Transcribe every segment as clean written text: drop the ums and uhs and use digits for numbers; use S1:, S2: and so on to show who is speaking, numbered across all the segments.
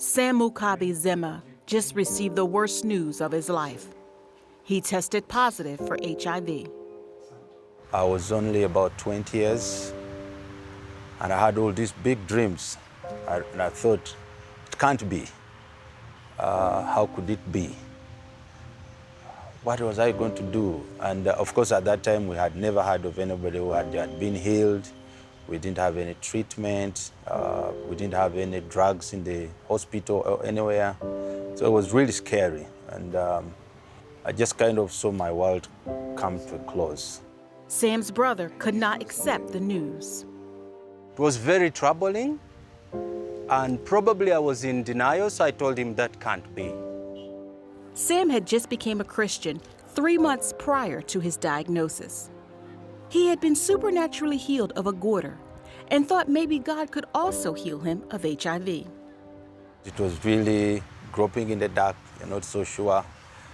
S1: Sam Mukabi just received the worst news of his life. He tested positive for HIV.
S2: I was only about 20 years, and I had all these big dreams. And I thought, it can't be. How could it be? What was I going to do? And of course, at that time, we had never heard of anybody who had been healed. We didn't have any treatment. We didn't have any drugs in the hospital or anywhere. So it was really scary. And I just kind of saw my world come to a close.
S1: Sam's brother could not accept the news.
S3: It was very troubling, and probably I was in denial, so I told him that can't be.
S1: Sam had just become a Christian 3 months prior to his diagnosis. He had been supernaturally healed of a goiter and thought maybe God could also heal him of HIV.
S2: It was really groping in the dark. You're not so sure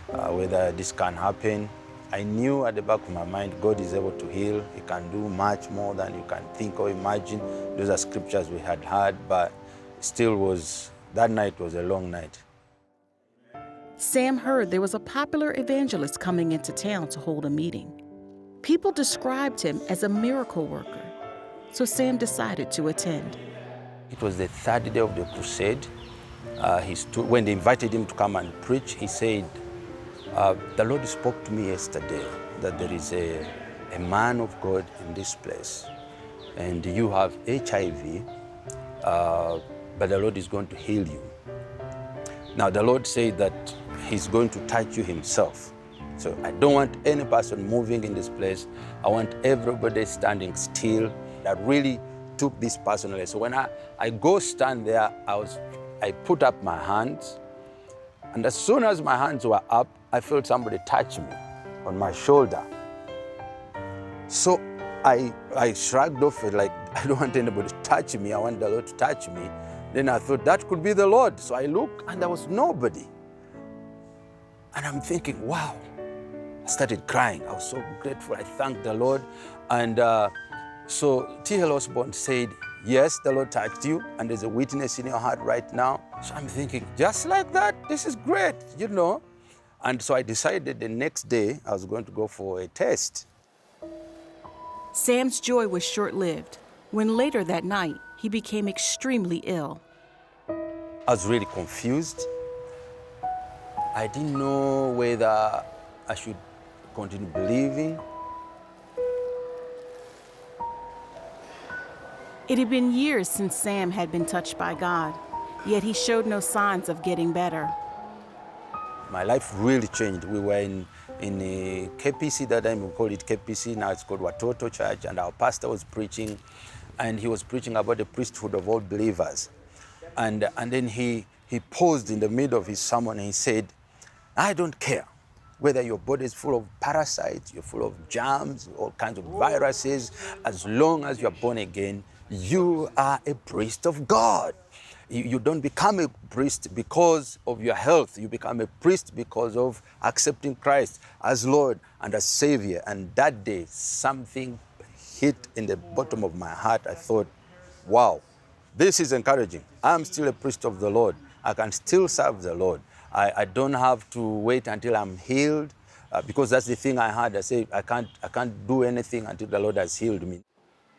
S2: whether this can happen. I knew at the back of my mind, God is able to heal. He can do much more than you can think or imagine. Those are scriptures we had heard, but that night was a long night.
S1: Sam heard there was a popular evangelist coming into town to hold a meeting. People described him as a miracle worker, so Sam decided to attend.
S2: It was the third day of the crusade. When they invited him to come and preach, he said, the Lord spoke to me yesterday that there is a man of God in this place, and you have HIV, but the Lord is going to heal you. Now, the Lord said that he's going to touch you himself. So I don't want any person moving in this place. I want everybody standing still. That really took this personally. So when I go stand there, I put up my hands, and as soon as my hands were up, I felt somebody touch me on my shoulder. So I shrugged off it like, I don't want anybody to touch me. I want the Lord to touch me. Then I thought that could be the Lord. So I looked and there was nobody. And I'm thinking, wow. I started crying. I was so grateful. I thanked the Lord. And so T.L. Osborne said, yes, the Lord touched you, and there's a witness in your heart right now. So I'm thinking, just like that, this is great, you know. And so I decided the next day I was going to go for a test.
S1: Sam's joy was short-lived when later that night he became extremely ill.
S2: I was really confused. I didn't know whether I should continue believing.
S1: It had been years since Sam had been touched by God, yet he showed no signs of getting better.
S2: My life really changed. We were in a KPC that time, we called it KPC, now it's called Watoto Church, and our pastor was preaching, and he was preaching about the priesthood of all believers. And then he paused in the middle of his sermon and he said, I don't care whether your body is full of parasites, you're full of germs, all kinds of viruses, as long as you're born again, you are a priest of God. You don't become a priest because of your health. You become a priest because of accepting Christ as Lord and as Savior. And that day, something hit in the bottom of my heart. I thought, wow, this is encouraging. I'm still a priest of the Lord. I can still serve the Lord. I don't have to wait until I'm healed, because that's the thing I had. I said, I can't do anything until the Lord has healed me.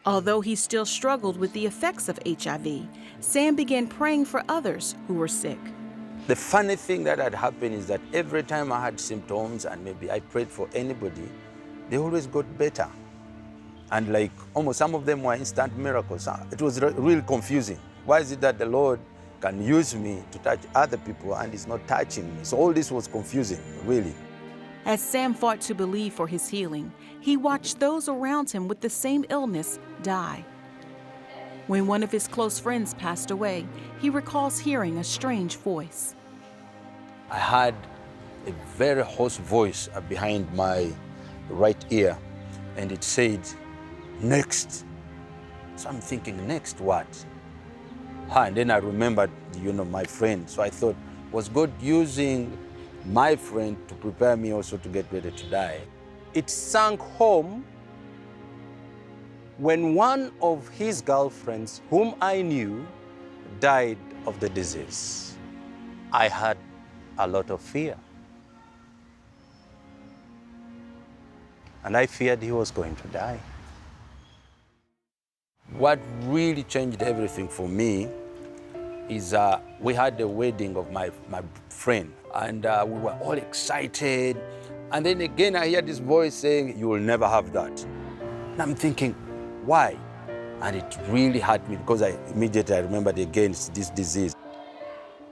S1: Although he still struggled with the effects of HIV, Sam began praying for others who were sick.
S2: The funny thing that had happened is that every time I had symptoms and maybe I prayed for anybody, they always got better. And like almost some of them were instant miracles. It was really confusing. Why is it that the Lord can use me to touch other people and He's not touching me? So all this was confusing, really.
S1: As Sam fought to believe for his healing, he watched those around him with the same illness die. When one of his close friends passed away, he recalls hearing a strange voice.
S2: I had a very hoarse voice behind my right ear, and it said, next. So I'm thinking, next what? And then I remembered, my friend. So I thought, was God using my friend to prepare me also to get ready to die?
S3: It sank home when one of his girlfriends, whom I knew, died of the disease. I had a lot of fear. And I feared he was going to die.
S2: What really changed everything for me is we had the wedding of my friend, and we were all excited. And then again, I hear this voice saying, "You will never have that." And I'm thinking, why? And it really hurt me because immediately I remembered again this disease.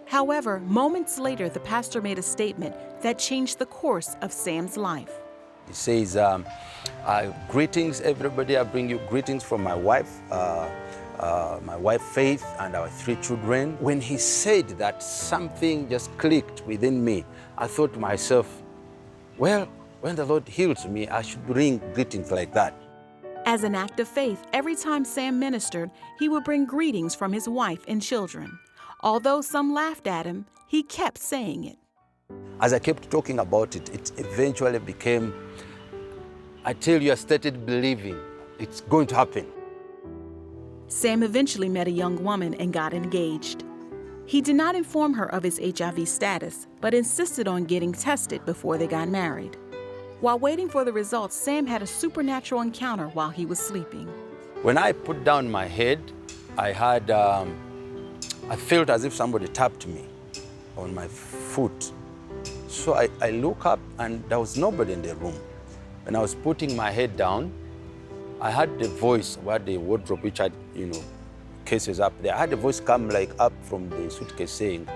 S1: However, moments later, the pastor made a statement that changed the course of Sam's life.
S2: He says, greetings everybody, I bring you greetings from my wife Faith, and our 3 children. When he said that, something just clicked within me. I thought to myself, well, when the Lord heals me, I should bring greetings like that.
S1: As an act of faith, every time Sam ministered, he would bring greetings from his wife and children. Although some laughed at him, he kept saying it.
S2: As I kept talking about it, it eventually became, I tell you, I started believing it's going to happen.
S1: Sam eventually met a young woman and got engaged. He did not inform her of his HIV status, but insisted on getting tested before they got married. While waiting for the results, Sam had a supernatural encounter while he was sleeping.
S2: When I put down my head, I felt as if somebody tapped me on my foot. So I look up and there was nobody in the room. When I was putting my head down, I had the voice, where the wardrobe, which had, cases up there. I had the voice come like up from the suitcase saying,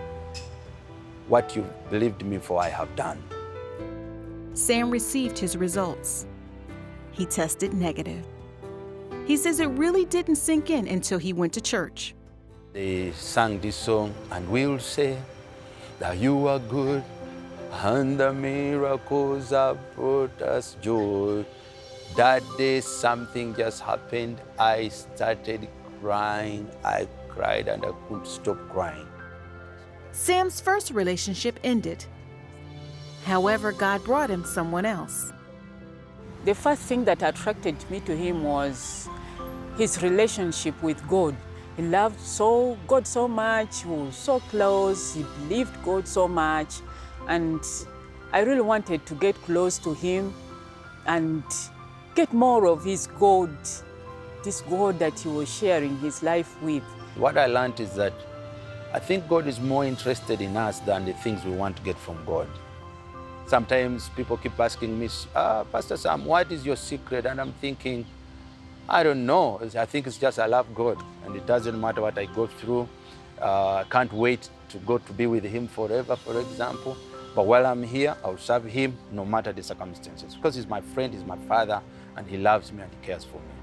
S2: "What you believed me for, I have done."
S1: Sam received his results. He tested negative. He says it really didn't sink in until he went to church.
S2: They sang this song, "And we'll say that you are good, and the miracles have brought us joy." That day, something just happened. I started crying. I cried and I couldn't stop crying.
S1: Sam's first relationship ended. However, God brought him someone else.
S4: The first thing that attracted me to him was his relationship with God. He loved God so much, he was so close, he believed God so much, and I really wanted to get close to him and get more of his God, this God that he was sharing his life with.
S2: What I learned is that I think God is more interested in us than the things we want to get from God. Sometimes people keep asking me, "Pastor Sam, what is your secret?" And I'm thinking, I don't know. I think it's just I love God, and it doesn't matter what I go through. I can't wait to go to be with him forever, for example. But while I'm here, I'll serve him no matter the circumstances, because he's my friend, he's my father, and he loves me and he cares for me.